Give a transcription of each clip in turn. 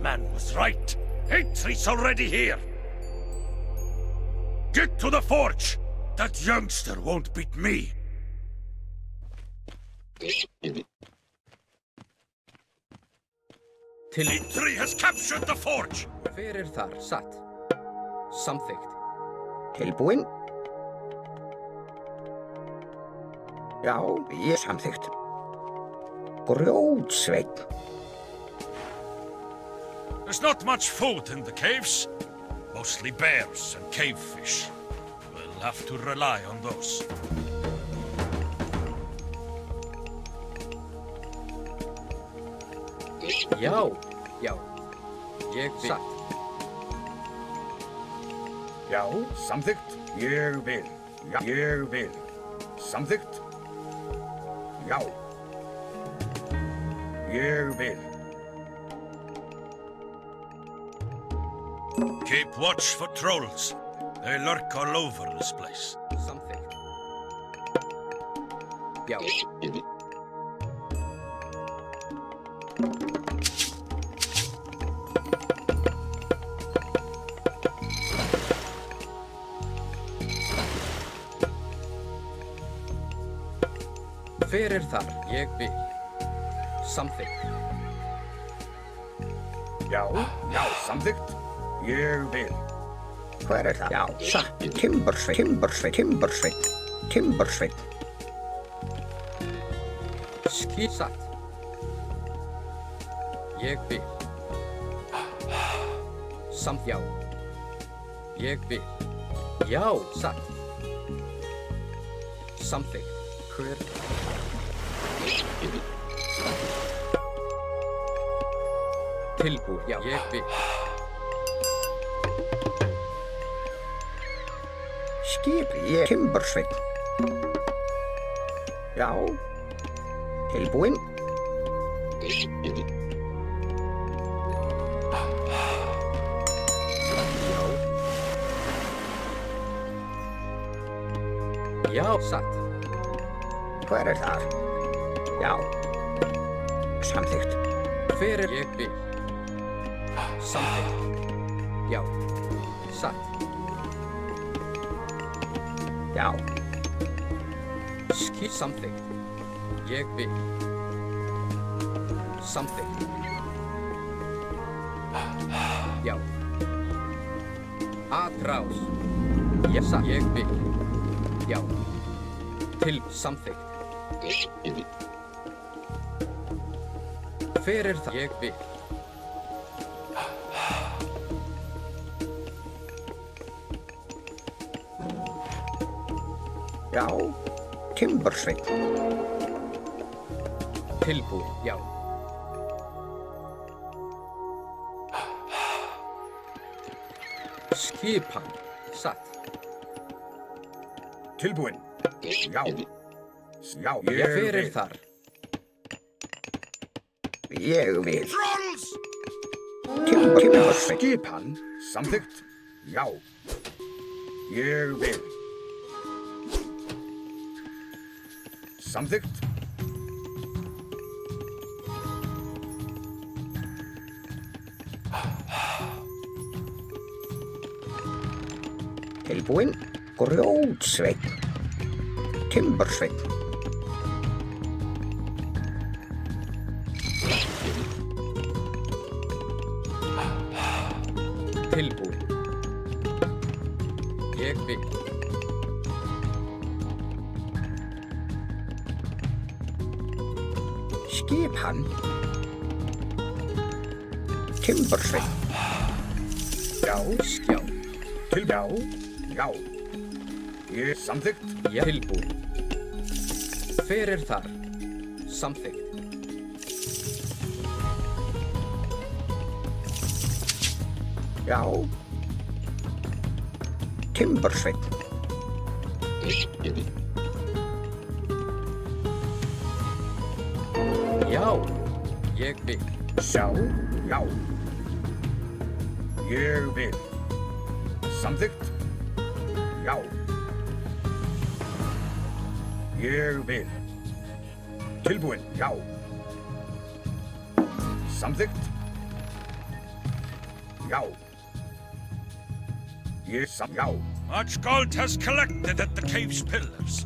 man was right. Hatred's already here. Get to the forge! That youngster won't beat me. Hatred has captured the forge! Hver þar? Satt. Samþykkt. Tilbúinn? Já, ég samþykkt. Grjótsveinn. There's not much food in the caves. Mostly bears and cave fish. We'll have to rely on those. Já, já. Ég vil. Satt. Já, samþykkt. Ég vil. Já, ég vil. Samþykkt. Já. Ég vil. Keep watch for trolls. They lurk all over this place. Samþykkt. Já. Hver þar? Ég vil. Samþykkt. Já, já, samþykkt. Ég vil. Hver það? Já, satt. Timbursveinn, Timbursveinn, Timbursveinn, Timbursveinn. Satt. Ég vil. Samt já. Ég vil. Já, satt. Samþykkt. Hver? Tilbúið, já. Ég vil. Skip, ég. Timbursveinn. Já. Tilbúinn? Já, satt. Hver þar? Já. Samþykkt. Hver ég vil. Samþykkt. Já. Satt. Já. Samþykkt. Ég vil. Samþykkt. Já. Atrás. Já, satt. Ég vil. Já. Til samþykkt. Hver það? Ég vil. Já. Timbursveinn. Tilbúið, já. Skipan. Satt. Tilbúinn. Já. Já, ég Hver vil. þar? Ég vil. Trolls! Timbursveinn. Skipan. Samþykkt. Já. Ég vil. Samþykkt. Tilbúinn? Grjótsveinn. Timbursveinn. Tilbúið. Ég vil. Skipan. Timbursveinn. Já. Skjá. Til já. Já. Ég samþykkt. Já. Tilbúið. Hver þar? Samþykkt. Já. Timbursveinn. Já. Ég vil. Sjá. Já. Ég vil. Samþykkt. Já. Ég vil. Tilbúinn. Já. Samþykkt. Já. Já. Much gold has collected at the cave's pillars.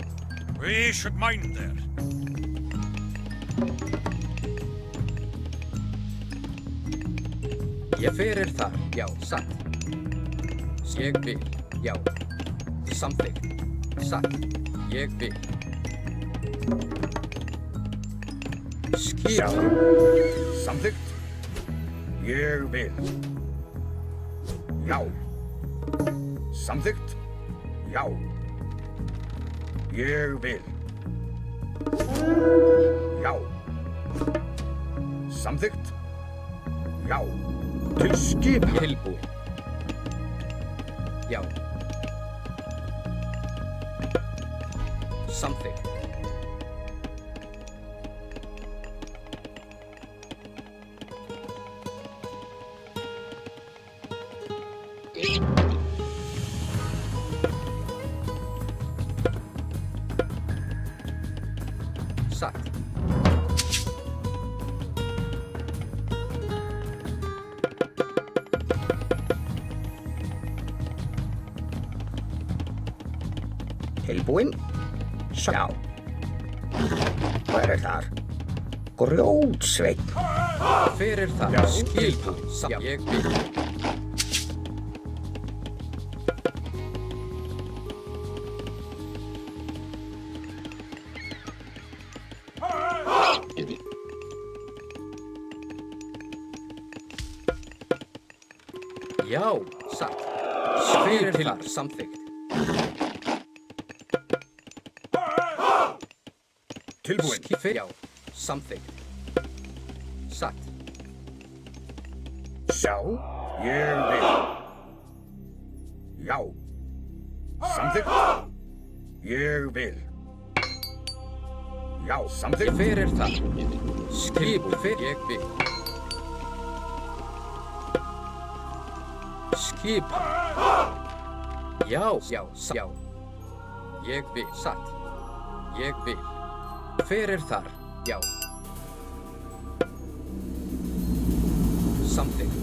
We should mine there. Ég fyrir þar, já, satt. Ég vil, já. Samþykkt, satt. Ég vil. Skip. Samþykkt. Ég vil. Já. Samþykkt. Já. Ég vil. Já. Samþykkt. Já. Til skipa. Tilbúin. Já. Samþykkt. Satt. Tilbúinn? Já. Hver þar? Grjótsveinn. Fyrir þar. Já. Skilbúin. Já. Ég vil. Já, satt. Fyrir þar. Samþykkt. Tilbúin. Já, samþykkt. Satt. Sjá. Ég vil. Já. Samþykkt. Ég vil. Já, samþykkt. Fyrir þar. Skilbúin. Fyrir. Ég vil. Skipa. Já, já, já. Ég vil. Satt. Ég vil. Fyrir þar. Já. Samþykkt.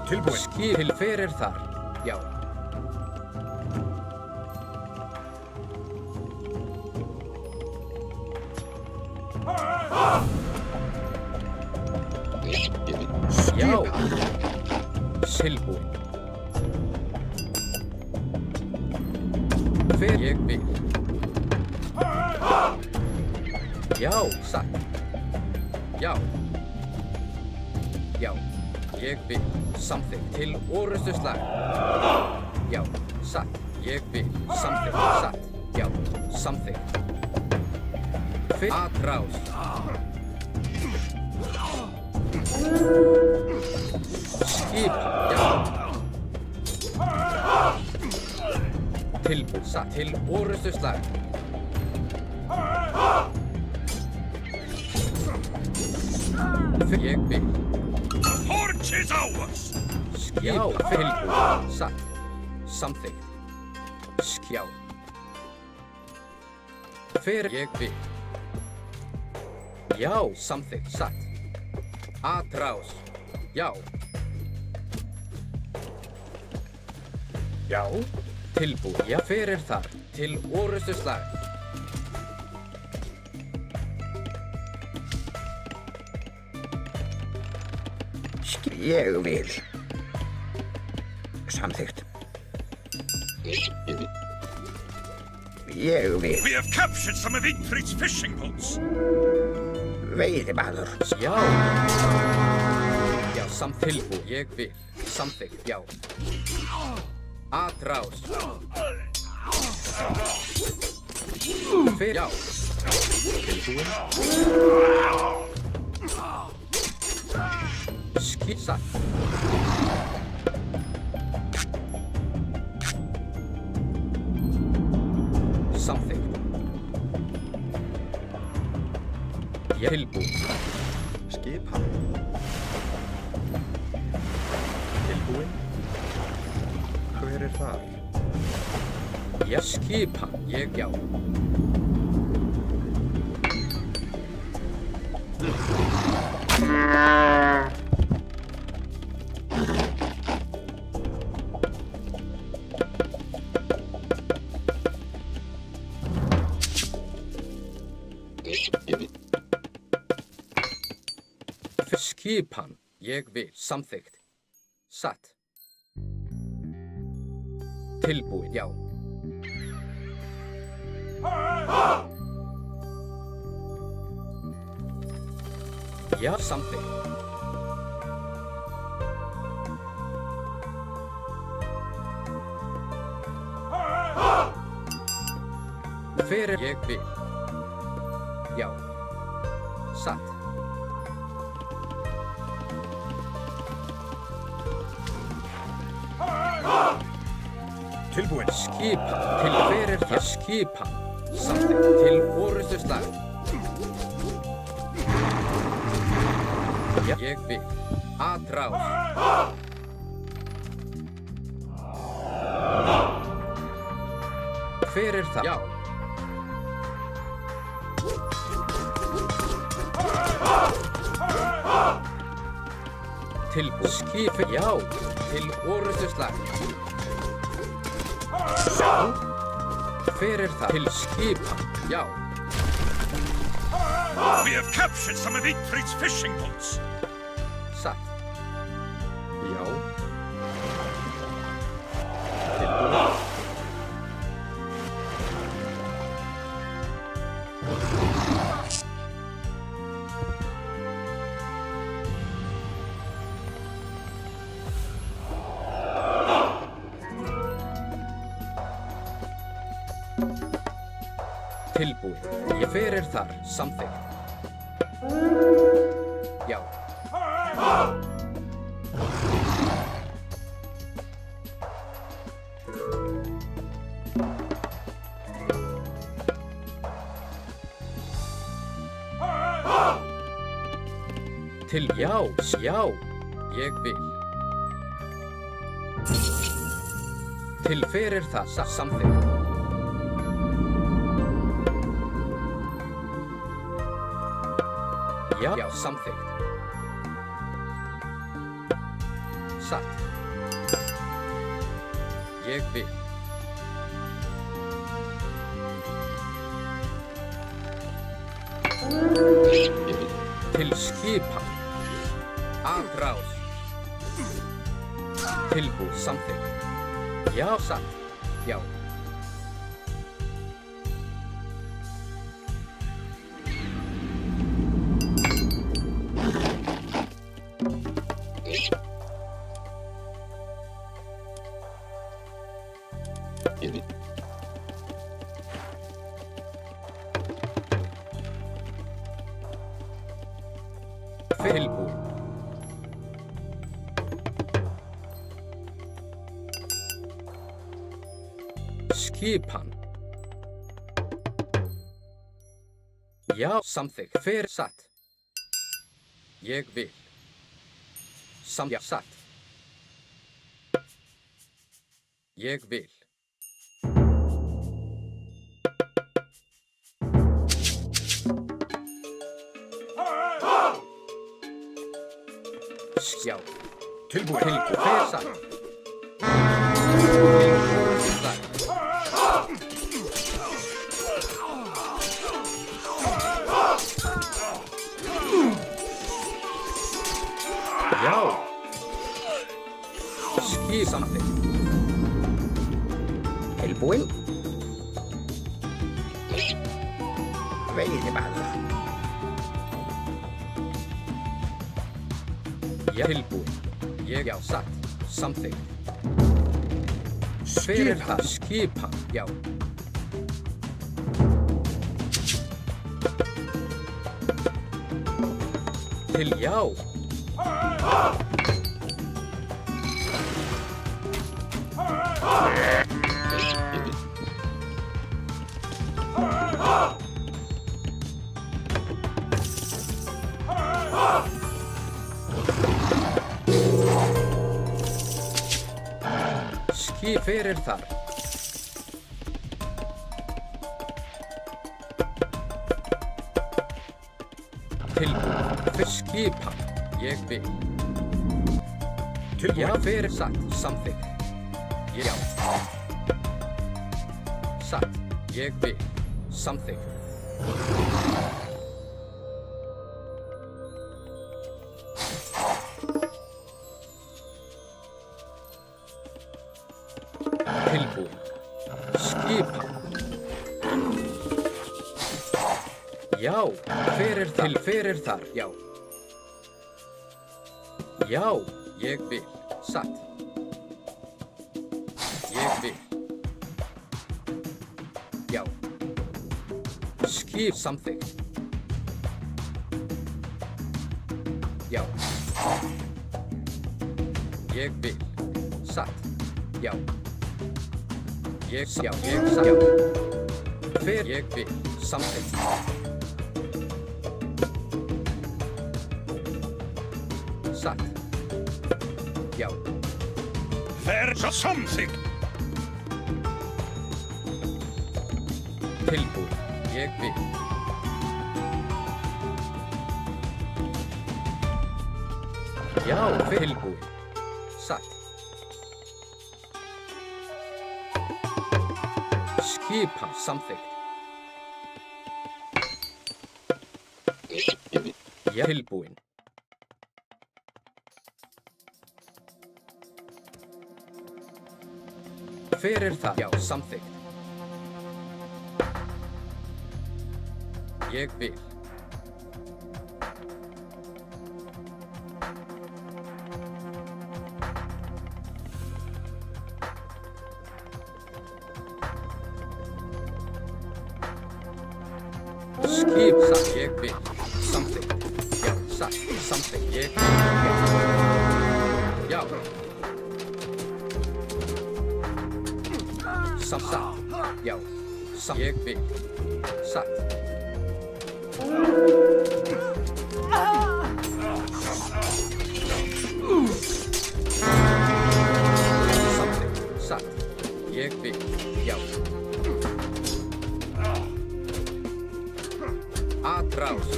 Tilbúin. Skil fyrir þar. Já. Já. Tilbúin. Fyrir ég vil. Já, satt. Já. Já. Ég vil. Samþykkt. Til orrustu slag. Já. Satt. Ég vil. Samþykkt. Satt. Já. Samþykkt. Fyrir atrás. Skipa. Já. Tilbúin. Satt. Til orrustu slag. Ég vil. The forge is ours! Já, tilbúin. Satt. Samþykkt. Skjá. Fyrir ég vil. Já, samþykkt. Satt. Atrás. Já. Já. Tilbúin. Já, fyrir þar. Til orrustu slag. Ég vil. Samþykkt. Ég vil. We have captured some of Ingrid's fishing boats. Veiðimaður. Já. Já, tilbúin. Ég vil. Samþykkt. Já. Atrás. Fyrir. Já. Tilbúin. Skissa. Samþykkt. Ég tilbúin. Skipa. Tilbúin. Hver þar? Ég skipa. Ég já. Skipan. Ég vil. Samþykkt. Satt. Tilbúin. Já. Já, samþykkt. Fyrir ég vil. Já. Satt. Tilbúin. Skipan. Til fyrir það. Skipan. Samþykkt. Til orustuslag. Já. Ég vil. Atrás. Fyrir það. Já. Tilbúin. Skipi. Já. Til orustuslag. Já. Fyrir það. Til skipan. Já. We have captured some of Igfrid's fishing boats. Satt. Já. Tilbúin. Tilbúin. Ég fyrir þar. Samþykkt. Já. Til já. Já. Ég vil. Til fyrir það. Samþykkt. Já, já, samþykkt. Satt. Ég vil. Til skipan. Atrás. Tilbúið. Samþykkt. Já, satt. Já. Tilbúin. Skipan. Já, samþykkt. Fyrir satt. Ég vil. Já, satt. Ég vil. Já. Tilbúin. Tilbúin. Fyrir satt. Já. Skip samþykkt. Tilbúin. Veiðibátur. Já. Tilbúin. Ég já, satt. Samþykkt. Fyrir það. Skipan. Já. Til já. Skip fyrir þar. Tilbúin. Fyrir skipan. Ég vil. Tilbúin. Já, fyrir satt. Samþykkt. Já. Satt. Ég vil. Samþykkt. Já, hver er þar? Já. Já, ég vil. Satt. Ég vil. Já. Skip samþykkt. Já. Ég vil. Satt. Já. Já. Hver ég vil. Samþykkt. Satt. Já. There's something. Tilbúið. Ég vil. Já, tilbúið. Satt. Skipa samþykkt. Já, tilbúin. Hver er það? Já, samþykkt. Ég vil. Skip satt. Ég vil. Samþykkt. Já, satt. Samþykkt. Ég vil. Já. Satt. Já. Satt. Ég vil. Satt. Samþykkt. Satt. Ég vil. Já. Atrás.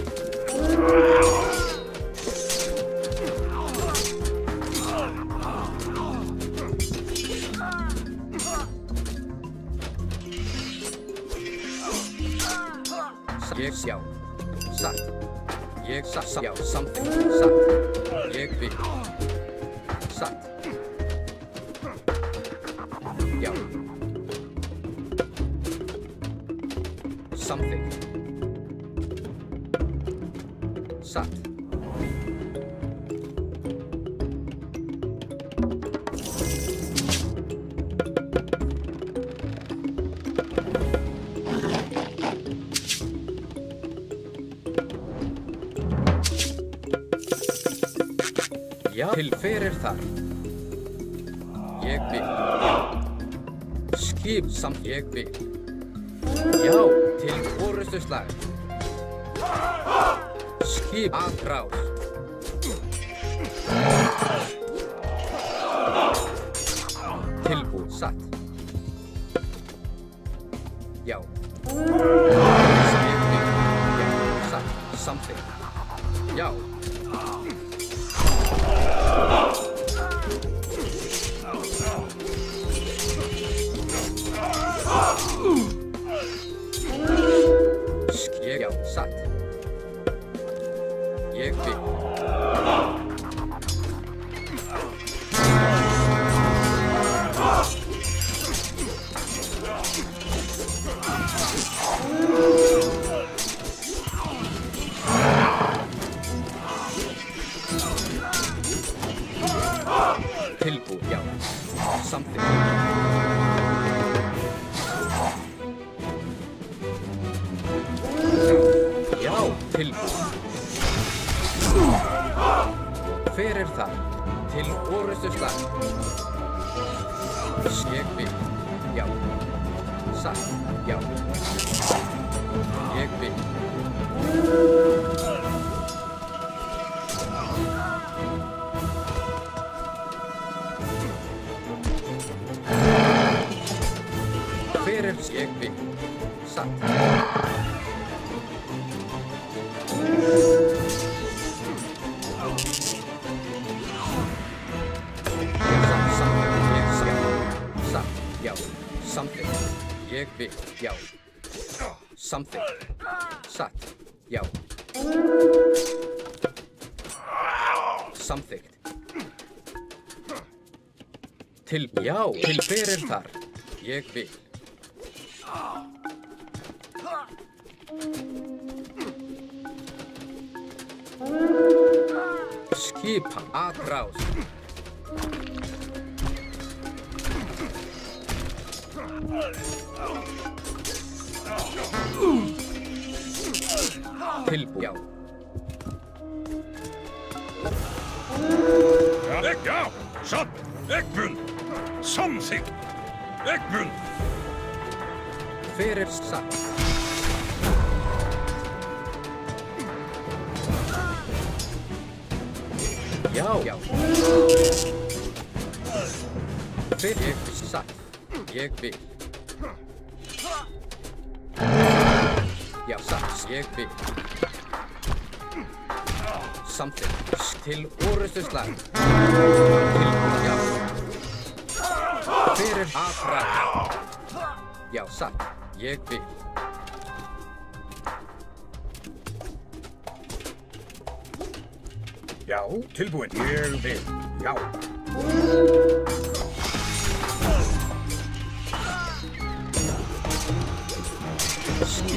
Ég sjá. Satt. Ég satt. Já, samþykkt. Satt. Ég vil. Satt. Já. Samþykkt. Satt. Já, til hver er þar? Ég vil. Skip samt ég vil. Já, til orustuslag. Skip atrás. Tilbúið. Satt. Já. Ég vil. Já, satt. Samþykkt. Já. Já, satt. Ég vil. Tilbúið, já. Samþykkt. Já, tilbúið. Hver er það? Til orustuslag. Ég vil. Já. Satt. Já. Ég vil. Hver er ég vil. Satt. Samþykkt. Ég vil. Já. Samþykkt. Satt. Já. Samþykkt. Til. Já. Til hver er þar? Ég vil. Skipan. Atrás. Tilbúin. Já. Já, satt, Ekbun. Samþykkt. Ekbun. Fyrir satt. Já. Fyrir satt. Ég vil. Já, satt. Ég vil. Samþykkt. Til orrustuslag. Tilbúin. Já. Fyrir aðræð. Já, satt. Ég vil. Já, tilbúin. Ég vil. Já.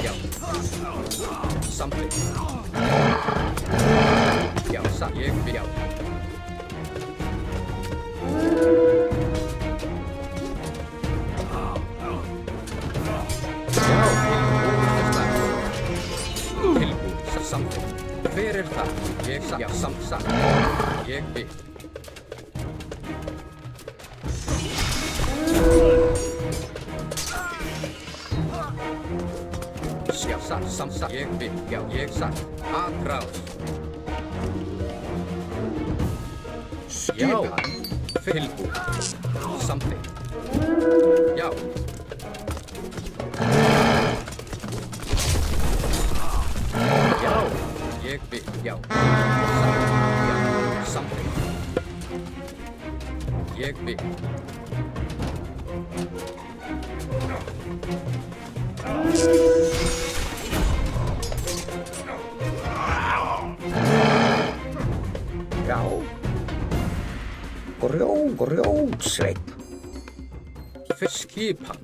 Já. Samþykkt. Já, satt. Ég vil. Já. Fyrir það, ég satt, já, satt, ég vil. Já, satt, ég vil, já, ég satt, aðráð. Já, tilbúin, samþykkt. Já. Ég vil, já. Já, samþykkt. Ég vil. Já. Grjótsveinn. Skipan.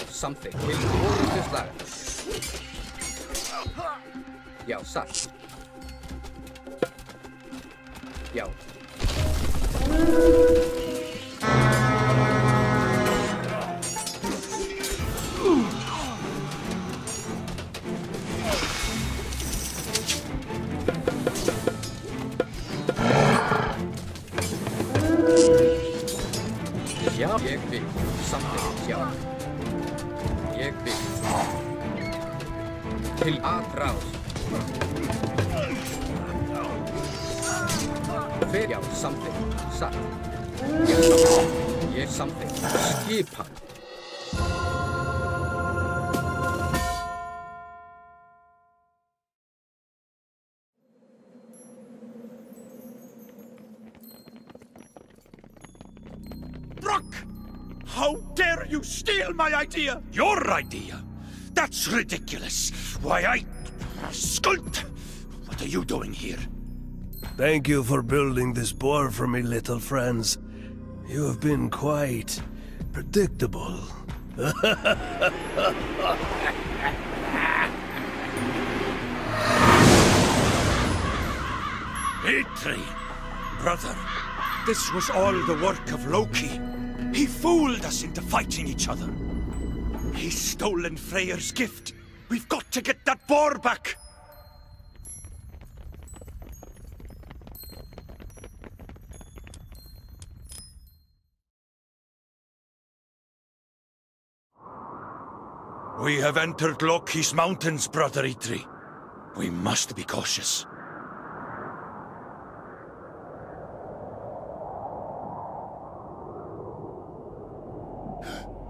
Samþykkt. Til orrustuslag. Já, satt. Já. Já, ég vil. Samþykkt, já. Ég vil. Til aðráð. Fyrir, já, samþykkt, satt. Ég samþykkt. Skipan. Brock! How dare you steal my idea? Your idea? That's ridiculous. Why, Skuld! What are you doing here? Thank you for building this bar for me, little friends. You have been quite predictable. Eitri, brother, this was all the work of Loki. He fooled us into fighting each other. He's stolen Freyr's gift. We've got to get that boar back. We have entered Loki's mountains, brother Eitri. We must be cautious.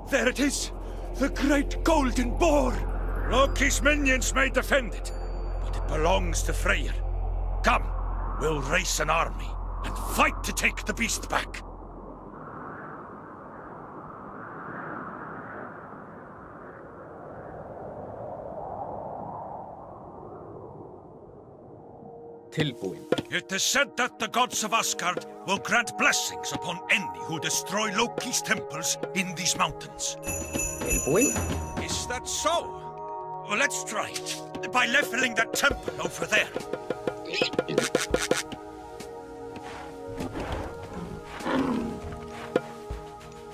There it is! The great golden boar! Loki's minions may defend it, but it belongs to Freyr. Come, we'll raise an army and fight to take the beast back. Tilbúin. It is said that the gods of Asgard will grant blessings upon any who destroy Loki's temples in these mountains. Tilbúin. Is that so? Well, let's try it. By leveling that temple over there.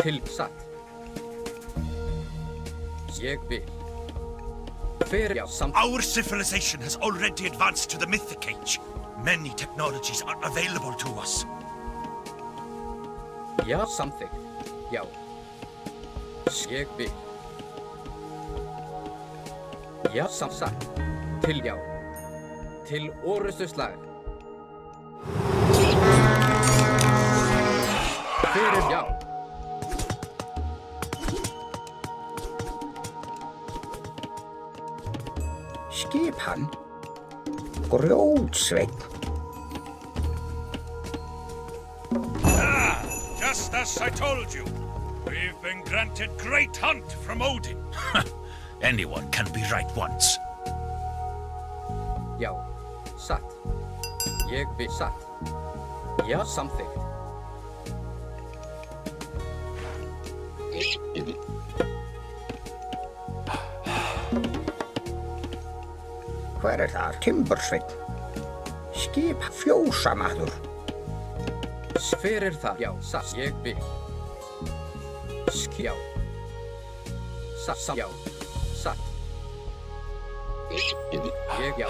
Til satt. Ég vil. Já, Our civilization has already advanced to the mythic age. Many technologies are available to us. Já, samþykkt. Já. Ég vil. Já, satt. Til já. Til orrustuslag. Fyrir já. Skipan. Grjótsveinn. Just as I told you. We've been granted great hunt from Odin. Anyone can be right once. Já, satt. Ég vil satt. Já, samþykkt. Hver þar? Timbursveinn. Skip fjósamaður. Fyrir það. Já, satt. Ég vil. Já. Satt. Já. Satt. Ég já.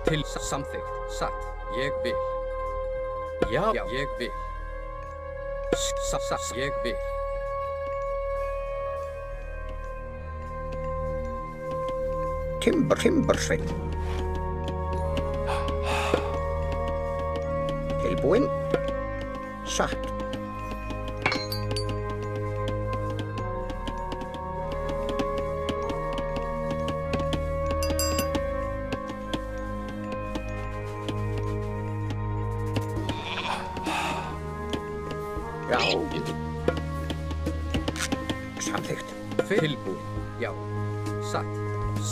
Til samþykkt. Satt. Ég vil. Já, já, ég vil. Satt. Ég vil. Timbursveinn. Tilbúinn. Satt. Já. Samþykkt. Tilbúinn. Já. Satt.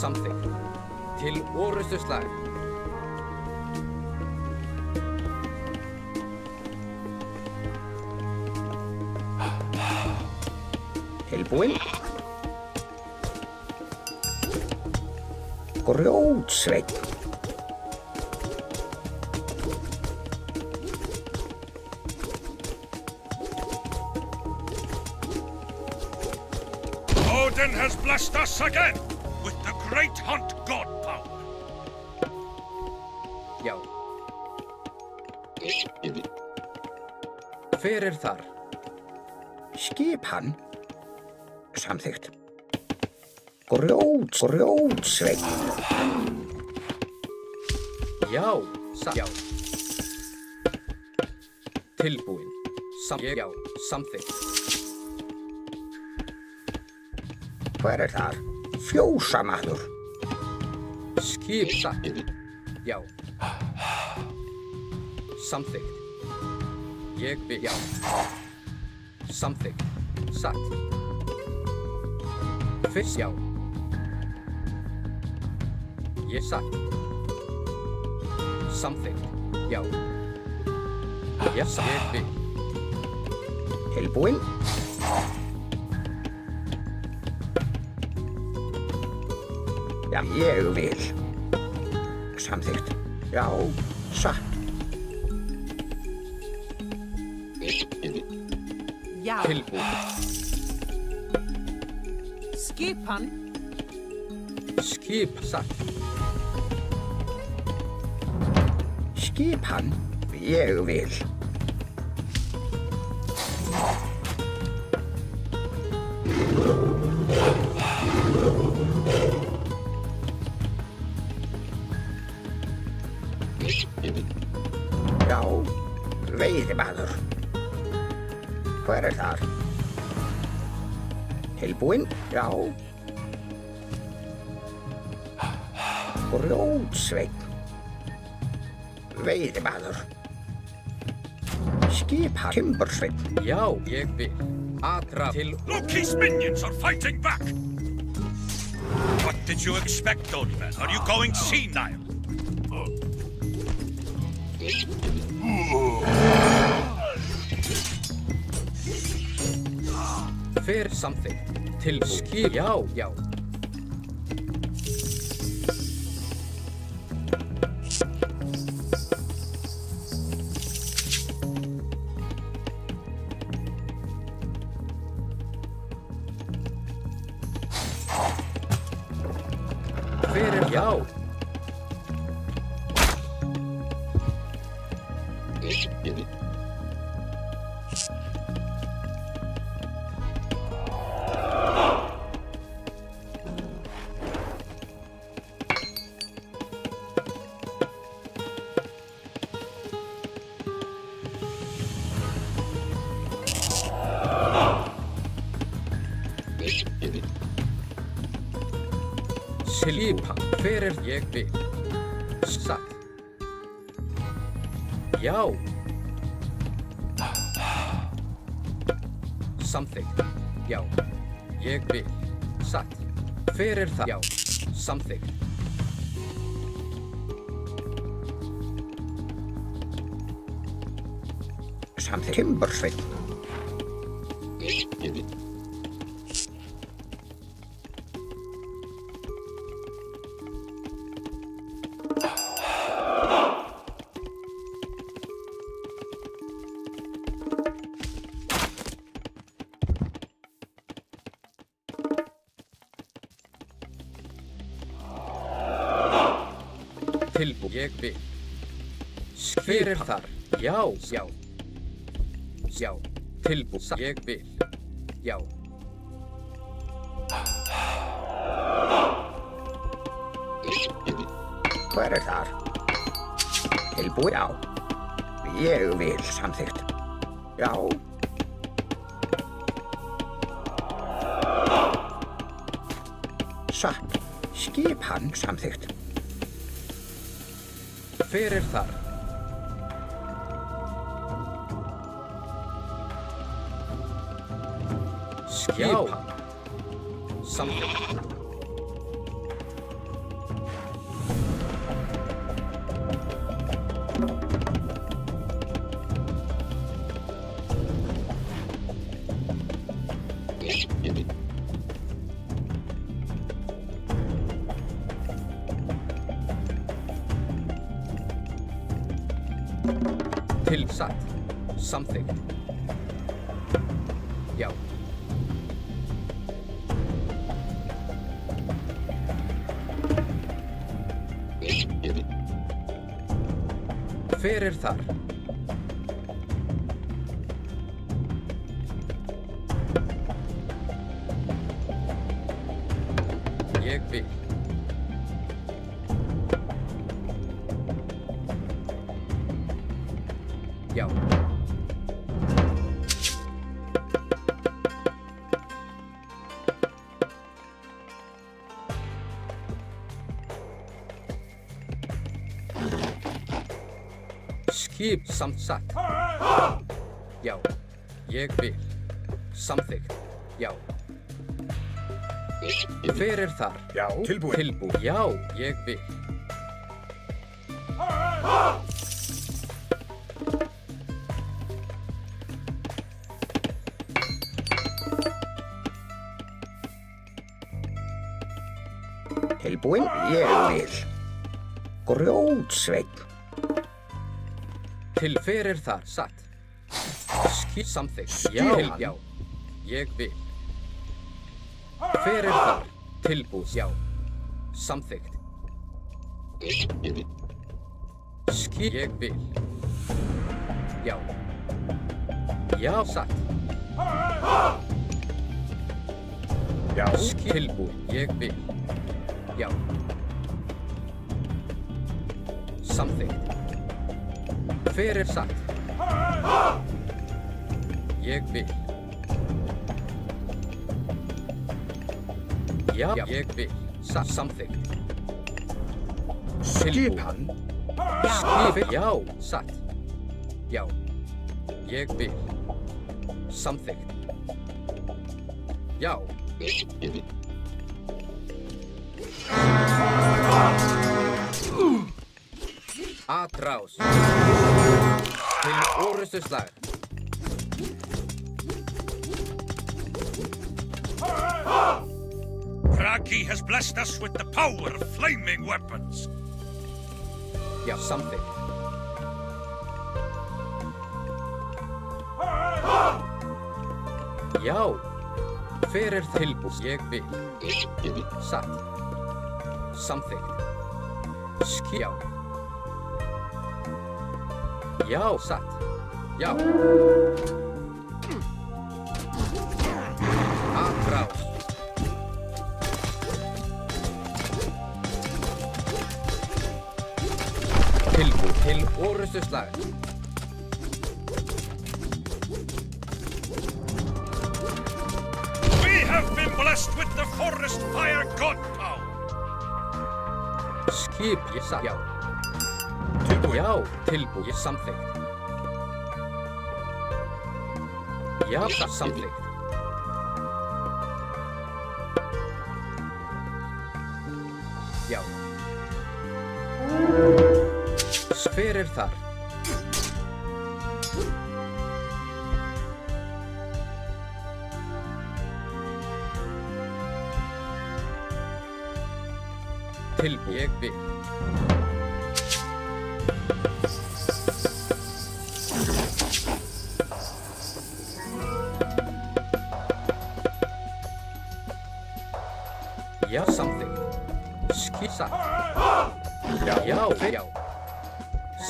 Samþykkt. Til orrustuslag. Tilbúinn. Grjótsveinn. Odin has blessed us again with the great hunt god power. Já. Fyrir þar. Skipan. Samþykkt. Grjótsveinn. Já, satt. Já. Tilbúinn. Já, samþykkt. Hver þar? Fjósamaður. Skip satt. Já. Samþykkt. Ég vil. Já. Samþykkt. Satt. Fyrst já. Ég satt. Samþykkt. Já. Já, ég vil. Tilbúinn. Já, ég vil. Samþykkt. Já, satt. Já. Tilbúinn. Skipan. Skip satt. Skipan. Ég vil. Já, veiðimaður. Hver þar? Tilbúinn? Já. Grjótsveinn. Veiðimaður. Skipan. Timbursveinn. Já, ég vil. Atra til... Loki's minions are fighting back! What did you expect, old man? Are you going senile? Fyrir samþykkt. Til skip. Já, já. Já. Skipan, hver ég vil. Satt. Já. Samþykkt. Já. Ég vil. Satt. Hver það? Já. Samþykkt. Samþykkt. Timbursveinn. Tilbúið. Ég vil. Hver þar? Já. Já. Já. Tilbúið. Ég vil. Já. Hver þar? Tilbúið. Já. Ég vil. Samþykkt. Já. Satt. Skipan. Samþykkt. Hver þar? Skipan. Samþykkt. Satt. Samþykkt. Já. Hver þar? Ég vil. Já. Skip samt satt. Já. Ég vil. Samþykkt. Já. Hver þar? Já. Tilbúið. Tilbúið. Já. Ég vil. Tilbúin. Ég vil. Grjótsveinn. Til hver þar? Satt. Skip samþykkt. Já. Já. Ég vil. Hver þar? Tilbúið. Já. Samþykkt. Skip. Ég vil. Já. Já. Satt. Já. Skip. Tilbúið. Ég vil. Já. Samþykkt. Hver satt? Ég vil. Já. Ég vil. Satt. Samþykkt. Skipan. Skip. Já. Satt. Já. Ég vil. Samþykkt. Já. Atrás. Til orrustuslag. Bragi has blessed us with the power of flaming weapons. Já, samþykkt. Já. Hver tilbúið? Ég vil. Satt. samþykkt. Já. Já, satt. Já. Atrás. Tilbúið til orrustuslag. We have been blessed with the forest fire god power. Skip, ég satt. Já. Tilbúið. Já, tilbúið, samþykkt. Já, samþykkt. Já. Hver þar? Tilbúið. Ég vil. Já, samþykkt. Skissa. Já, já.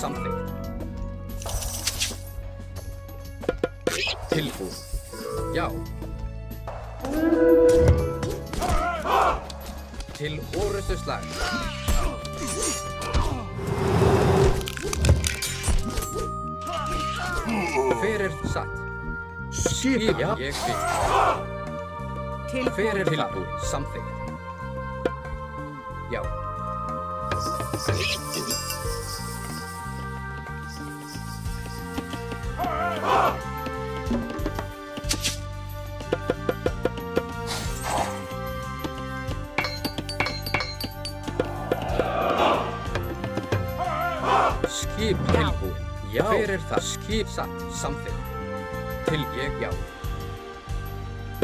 Samþykkt. Tilbúið. Já. Til orrustuslag. Hver satt? Skip. Já, ég vil. Hver tilbúið? Samþykkt. Já. Skip tilbúið. Já. Hver það? Skip satt. Samþykkt. Til ég, já.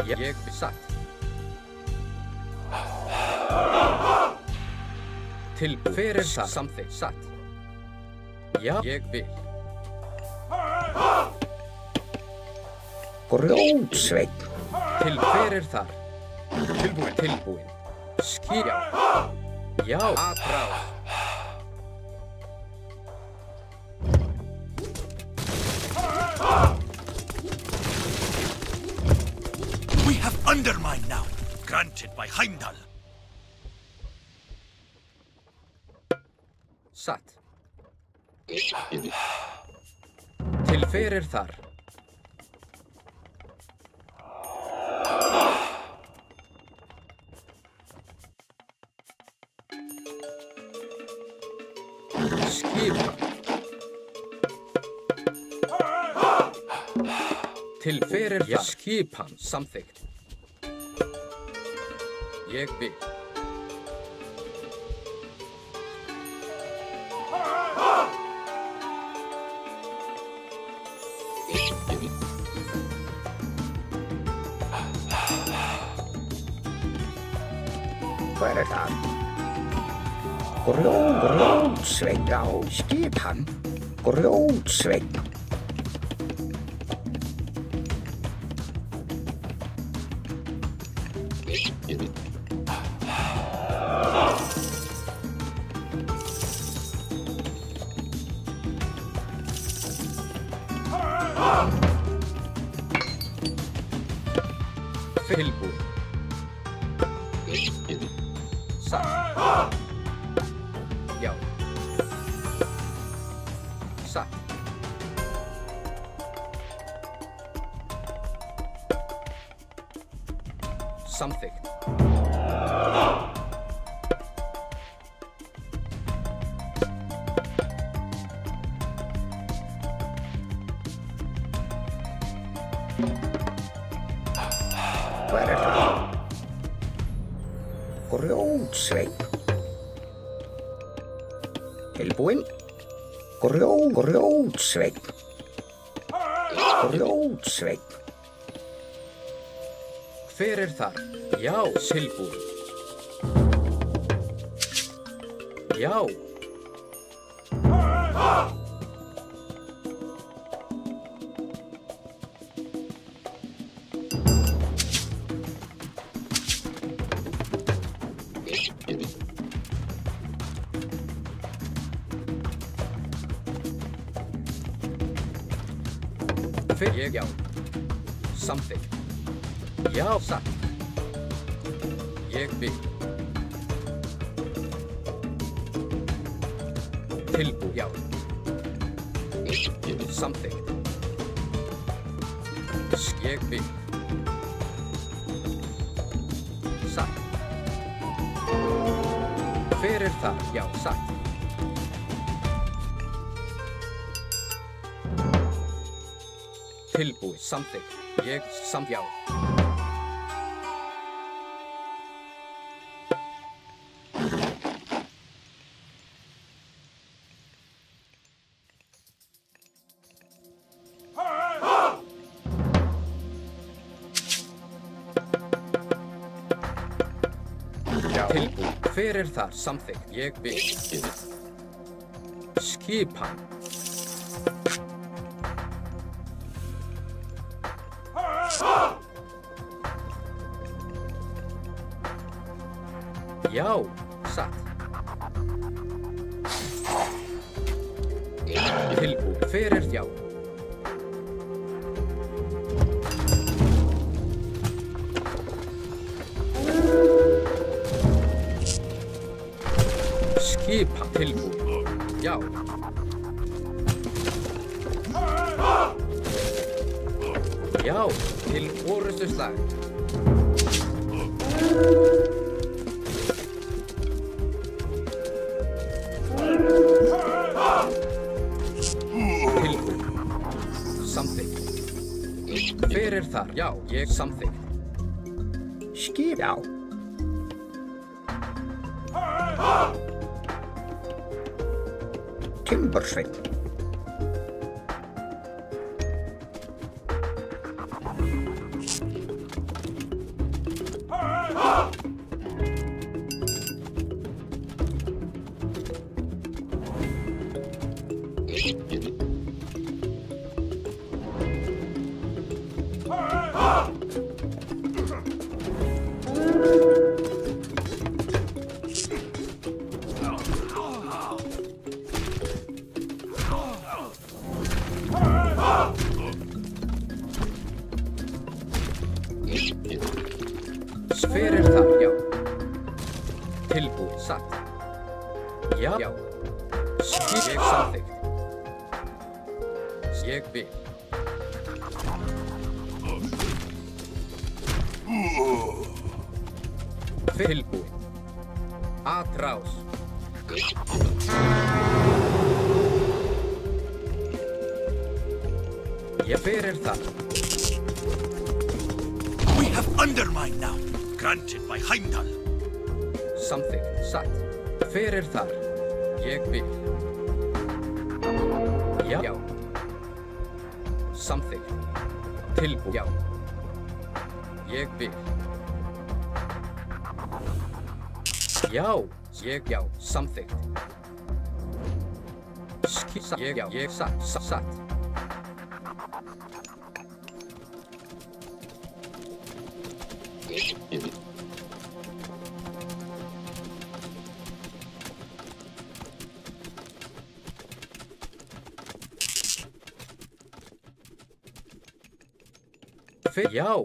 Ég satt. Tilbúið. Hver það? Samþykkt. Satt. Já. Ég vil. Grjótsveinn. Til hver þar? Tilbúið. Skip, já. Já. Atrás. We have undermine now, granted by Heimdall. Satt. Til hver þar? Skip. Til hver það? Skipan, samþykkt. Ég vil. Hver það? Grjótsveinn, já, skipan. Grjótsveinn. Tilbúið. Satt. Já. Satt. Samþykkt. Hver það? Grjótsveinn. Tilbúinn. Grjótsveinn. Grjótsveinn. Hver þar? Já, tilbúið. Já. Ég, já. Samþykkt. Já, satt. Ég vil. Tilbúið, já. Samþykkt. Ég vil. Satt. Fyrir það, já, satt. Tilbúið, samþykkt. Ég, já. Tilbúið, fyrir það, samþykkt. Ég vil. Skipan. Já, satt. Tilbúið, fyrir, já. Skipan, tilbúið, já. Já, til orrustuslag. Fyrir þar, já, ég samþykkt. Skip, já. Timbursveinn. Fyrir þar, já. Tilbúið, satt. Já, já. Ég samþykkt. Ég vil. Tilbúið. Atrás. Ég fyrir þar. We have undermined now, granted by Heimdall. Samþykkt, satt. Fyrir þar. Ég vil. Já, já. Samþykkt. Tilbúið, já. Ég vil. Já, ég, já, samþykkt. Ég, já, ég, satt. Já.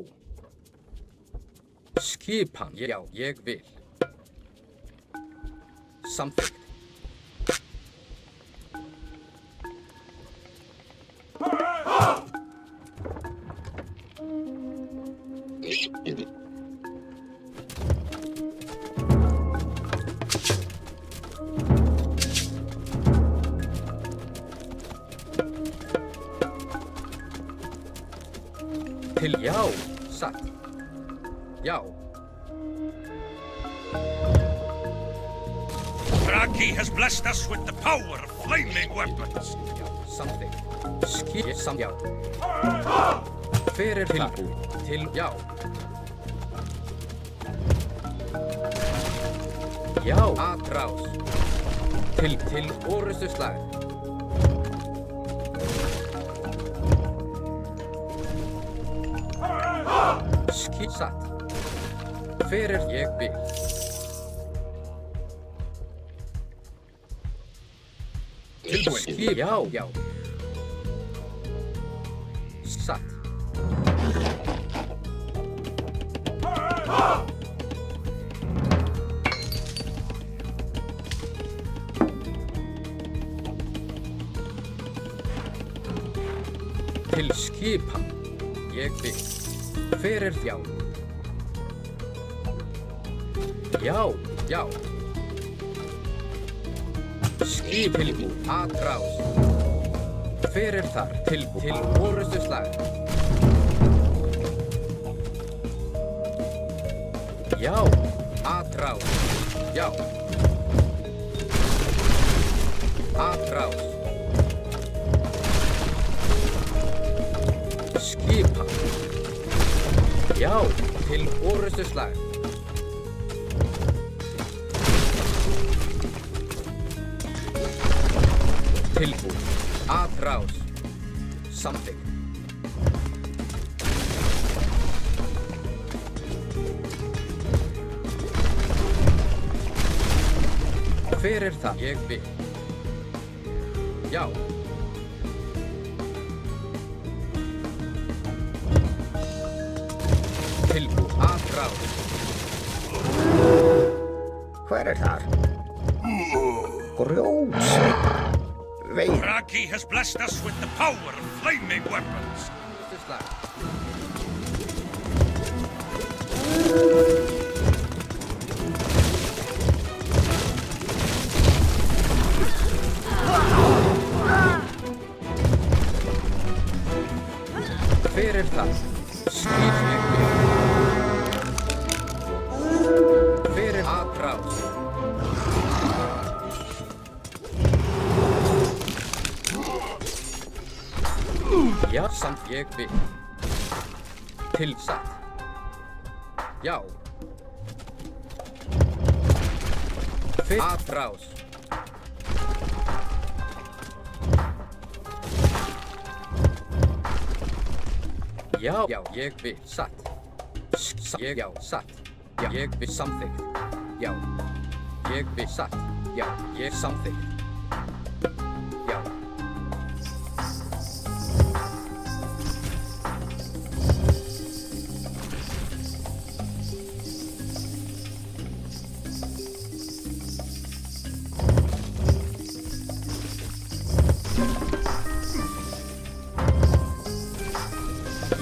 Skipan, já, ég vil. Samþykkt. Til, já, satt. Já. Bragi has blessed us with the power of flaming weapons. Samþykkt. Já. Fyrir tilbúið. Til, já. Já, atrás. Til orrustuslag. Satt. Fyrir ég vil. Tilbúið. Já, já. satt. Til skipan. Ég vil. Hver já? Já, já. Skip tilbúið. Atrás. Hver þar? Tilbúið. Til orustu slag. Já. Atrás. Já. Atrás. Skipa. Já. Til orustu slag. Tilbúið. Atrás. Samþykkt. Hver það? Ég vil. Já. Tilbúið. Atrás. Hver þar? Grjótsveinn. Veið. Raki has blessed us with the power of flaming weapons. Slag. Hver það? Skip ég vil. Hver atrás? Já, samt ég vil. Tilsatt. Já. Atrás. Já, já, ég vil. Satt. Ég, já, satt. Já, ég vil samþykkt. Já. Ég vil satt. Já, ég samþykkt. Já.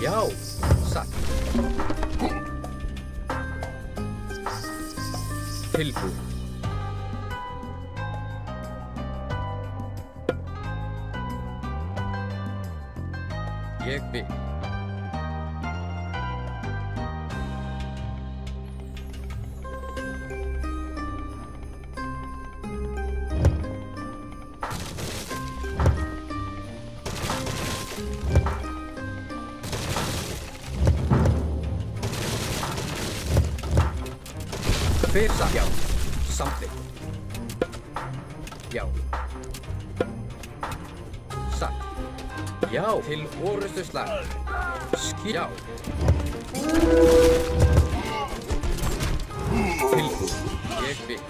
Já, satt. Tilbúið. Ég vil. Fyrsta, já, samþykkt. Já. Satt. Já, til orustu slag. Já. Tilbúið. Ég vil.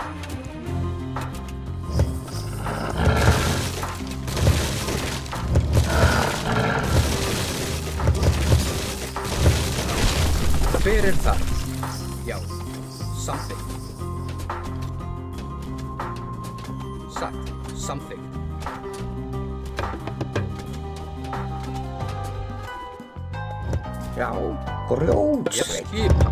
Hver það? Já. Samþykkt. Satt. Samþykkt. Já, grjótsveinn. Skipa.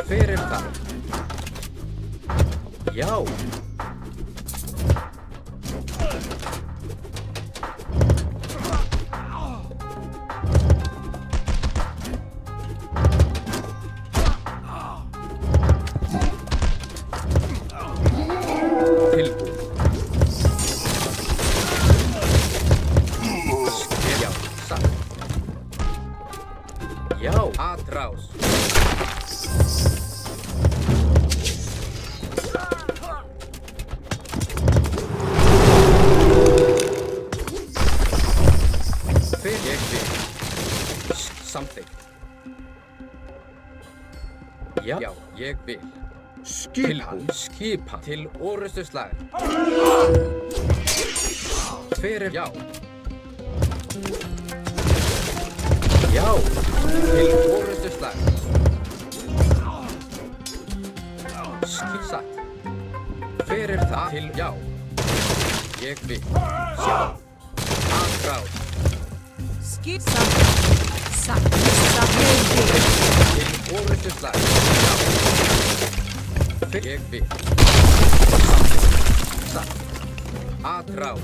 Hver það? Já. Já, atrás. Ég vil. Samþykkt. Já, ég vil. Skipan. Skipan. Til orustuslag. Fyrir já. Já. Til orustuslag. Satt. Fyrir það til já. Ég vil sjá. Aðráð. Skip satt. Ég vil. Til orustuslag. Já. Ég vil. Satt. Aðráð.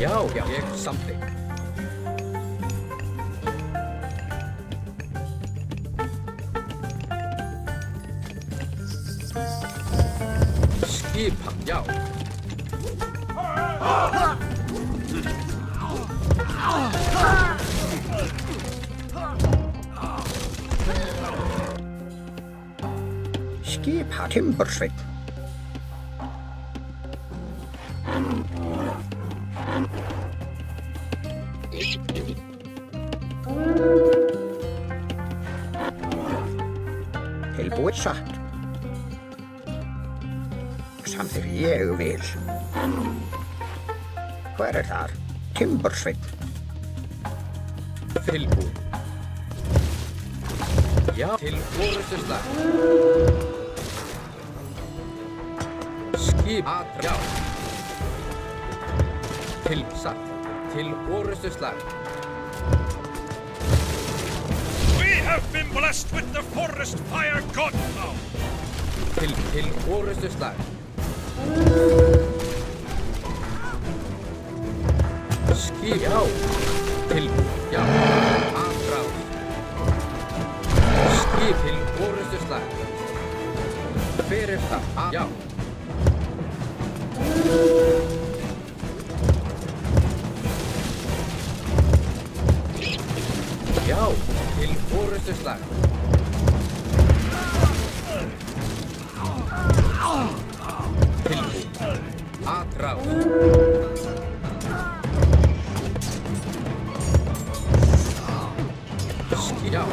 Já, ég samþykk. Skipan, já. Skipan. Timbursveinn. Tilbúið satt. Samþykk ég vil. Hver þar? Timbursveinn. Tilbúið. Já, til orustuslag. Skip já. Til satt. Til orustuslag. We have been blessed with the forest fire god now. Til orustuslag. Skip já. Tilbúið. Já. Aðráð. Skip til orustuslag. Fyrir það. Já. Já, til orustuslag. Tilbúið. Aðráð. Já.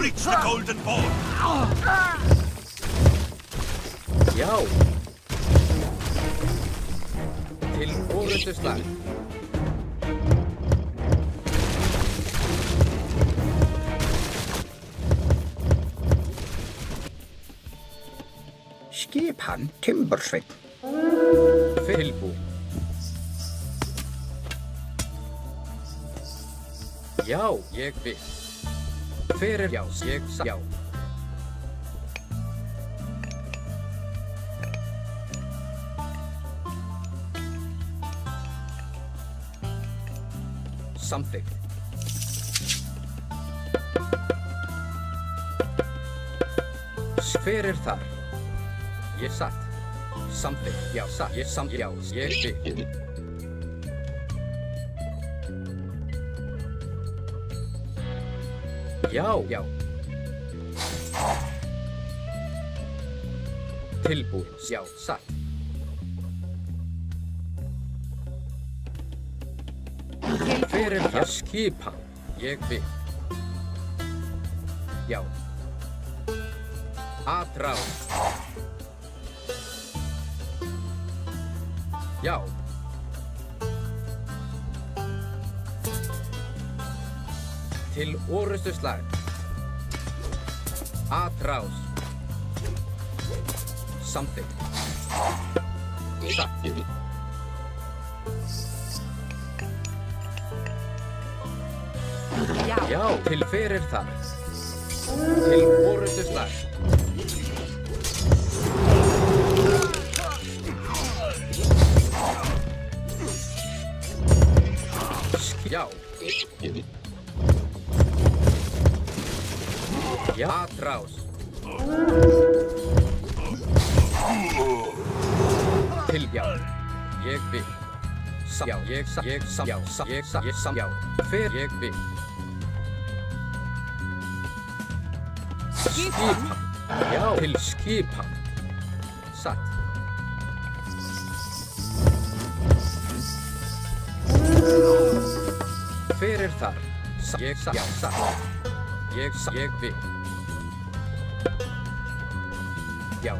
Reach the golden ball. Já. Til orustuslag. Skipan. Timbursveinn. Tilbúið. Já, ég vil. Fyrir já, ég já. Samþykk. Fyrir þar. Ég satt. Samþykk. Já, satt. Ég já, ég vil. Já, já. Tilbúið, já, satt. Fyrir það skipan, ég vil. Já. Aðráð. Já. Til orustuslag. Aðráð. Samþykk. Satt. Já, til fyrir þar. Til orustuslag. Já. Já, aðráð. Til já. Ég vil. Já, ég já. Fyrir ég vil. Skipan. Já, til skipan. Satt. Hver þar? Ég satt. Já, satt. Ég vil. Já.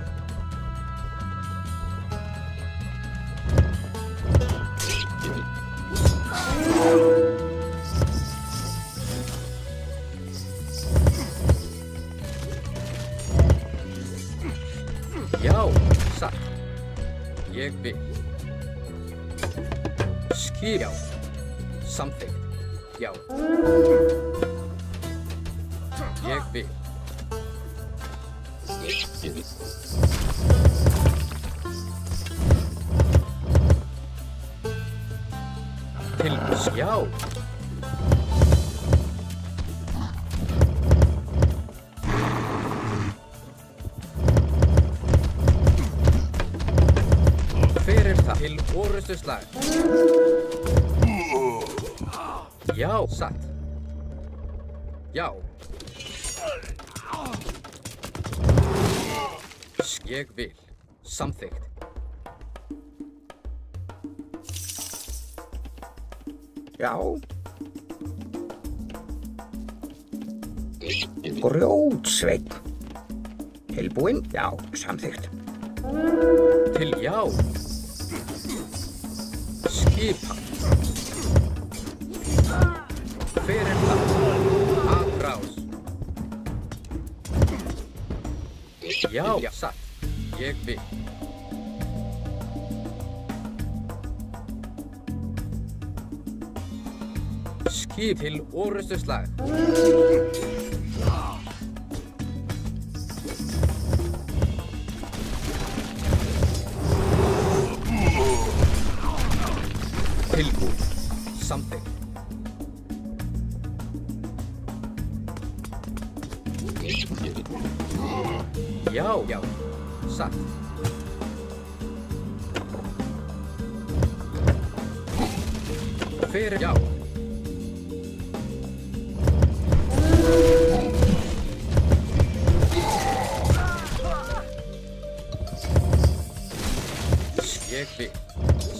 Já, satt. Ég vil. Skip. Já. Samþykkt. Já. Ég vil. Til já. Hver það? Til orrustuslag. Já, satt. Já. Ég vil. Samþykkt. Já. Grjótsveinn. Tilbúinn? Já, samþykkt. Til já. Skipan. Hver það? Atrás. Já, satt. Ég vil. Skip til orrustuslag. Tilbúið. Samþykkt. Já, satt. Fyrir já. Ég vil.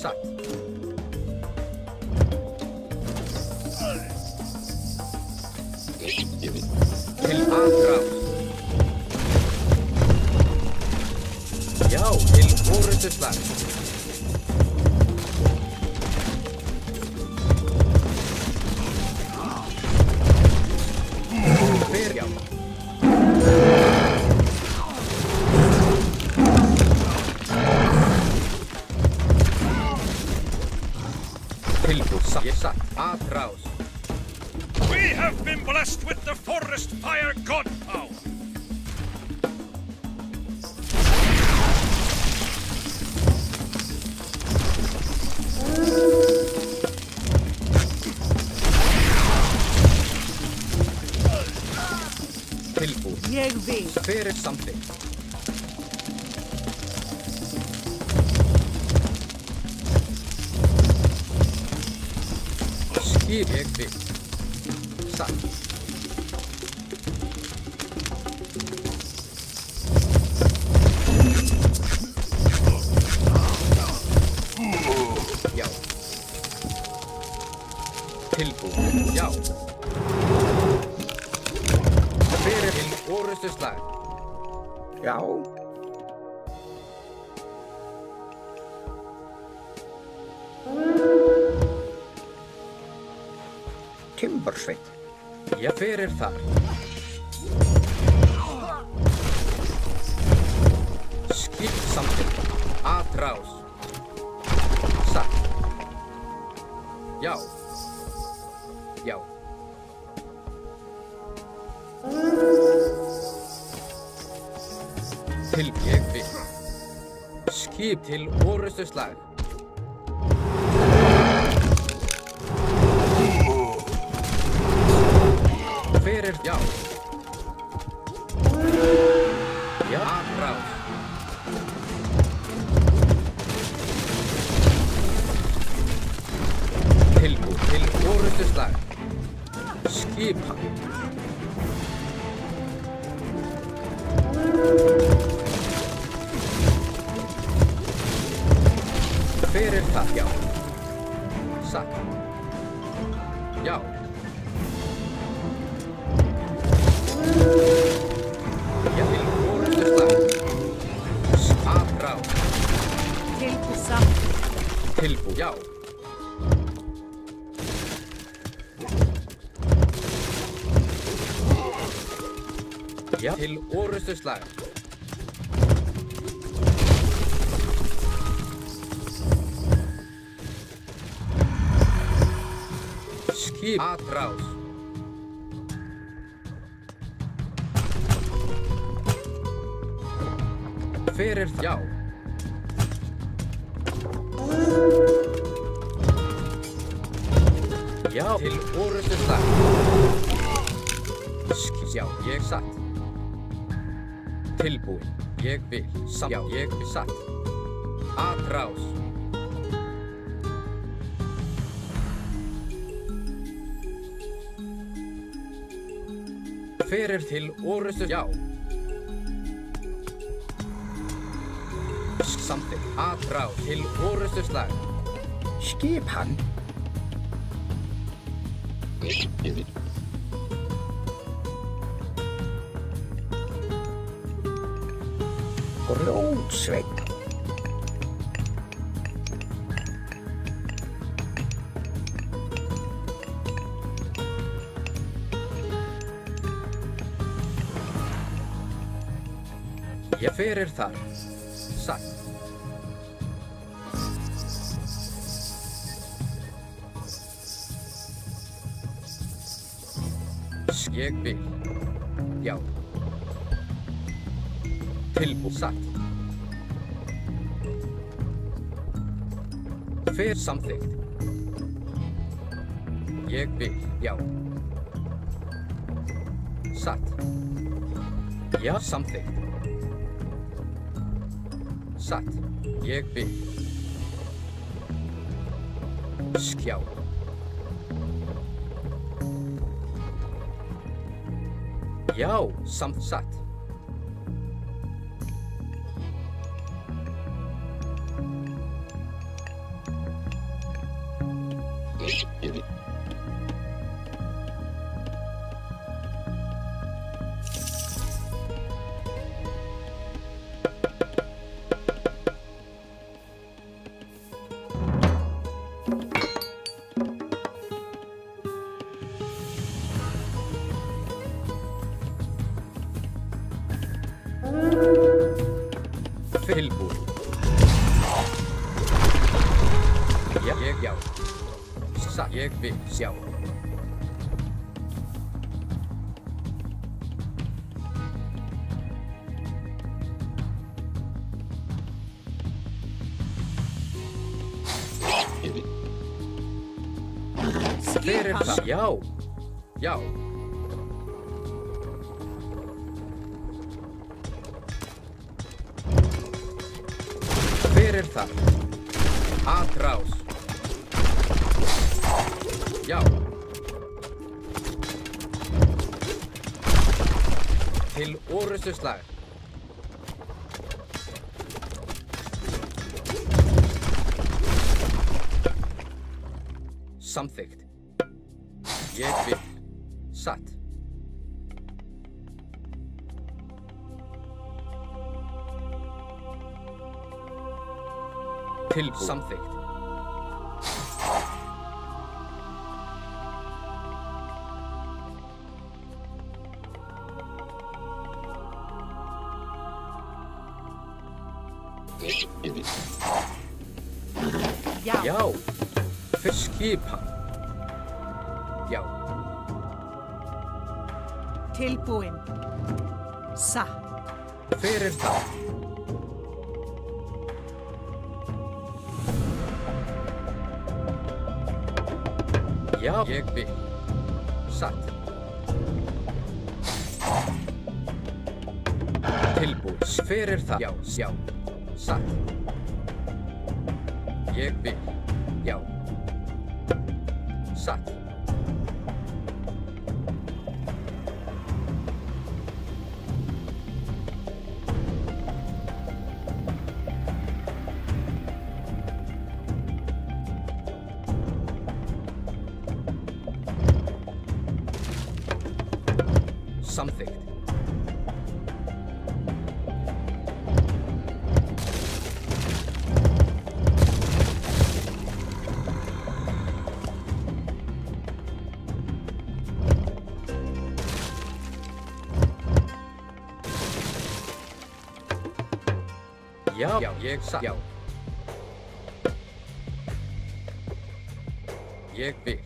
Satt. Til atrás. Já, til orrustuslag. Hver já. Tilbúið. Ég satt. Atrás. We have been blessed with the forest fire god power. Tilbúið. Ég vil. Fyrir samþykkt. Skip. Ég vil. Satt. Já. Tilbúið. Já. Fyrir til orrustuslag. Já. Timbursveinn. Já, fyrir þar. Skip samþykkt. Atrás. Satt. Já. Já. Til ég vil. Skip til orrustuslag. Fyrir já. Já, atrás. Tilbúið til orrustuslag. Skipan. Fyrir það, já. Satt. Já. Já, til orustu slag. Atrás. Tilbú satt. Tilbú, já. Já, til orustu slag. Skip atrás. Fyrir já. Já, til orustu slag. Já, ég satt. Tilbúin. Ég vil. Já, ég vil satt. Atrás. Fyrir til orustu. Já. Samþykkt. Atrás til orustu slag. Skipan. Grjótsveinn. Ég fyrir þar. Satt. Ég vil. Já. Tilbú. Satt. Fyrir samþykkt. Ég vil. Já. Satt. Já, samþykkt. Satt. Ég vil. Skjá. Já, satt. Tilbúin. Já. Satt. Ég vil sjá. Fyrir það. Já. Fyrir það. Atrás. Já. Til orustu slag. Samþykkt. Ég vil. Satt. Tilbú. Samþykkt. Já. Fyrir skipan. Já. Tilbúin. Satt. Fyrir það. Já, ég vil. Satt. Tilbúin. Fyrir það. Já. Satt. Ég vil. Já. Satt. samþykkt. Já, ég satt. Já. Ég vil.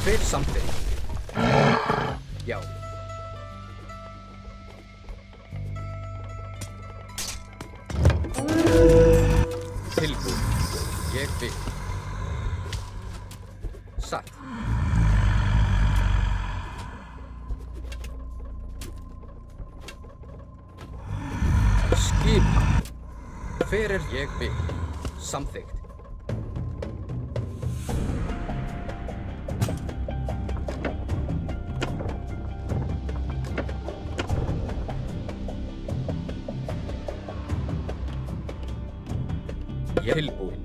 Vil something. Já. Tilbúin. Ég vil. Satt. Skipa. Fyrir ég vil. Samþykkt. Ég er tilbúin.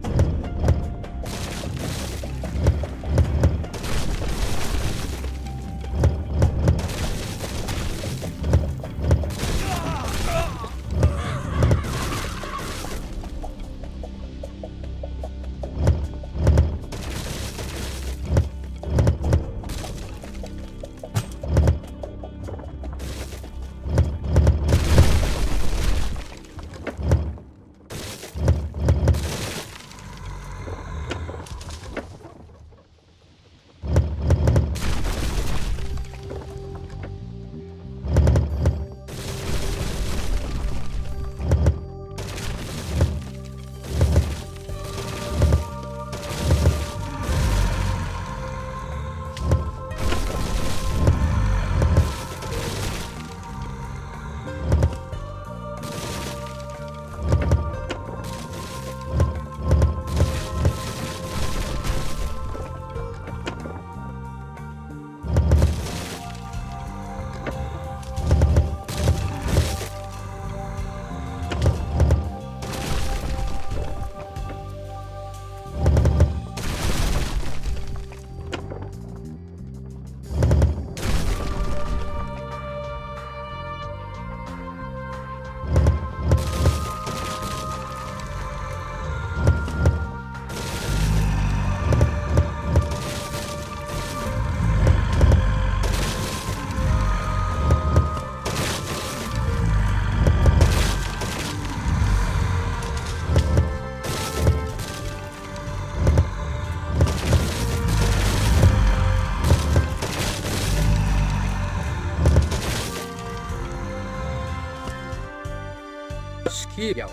Já,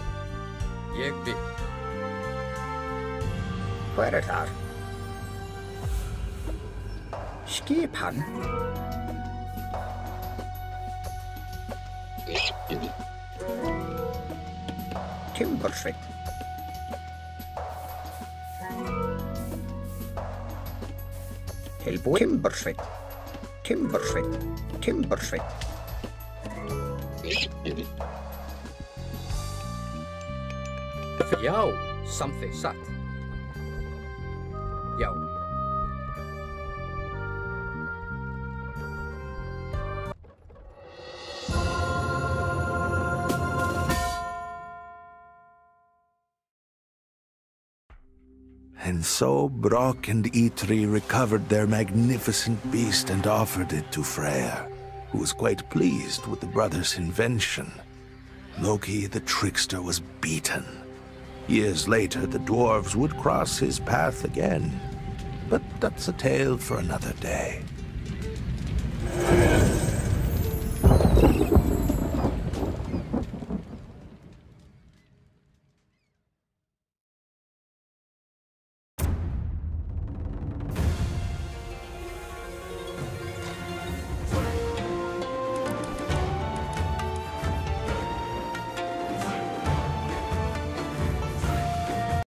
ég vil. Hver þar? Skipan. Timbursveinn. Tilbúin. Timbursveinn. Timbursveinn. Timbursveinn. Já, samþykkt. Satt. Já. And so Brok and Eitri recovered their magnificent beast and offered it to Freyr, who was quite pleased with the brothers' invention. Loki the trickster was beaten. Years later, the dwarves would cross his path again. But that's a tale for another day.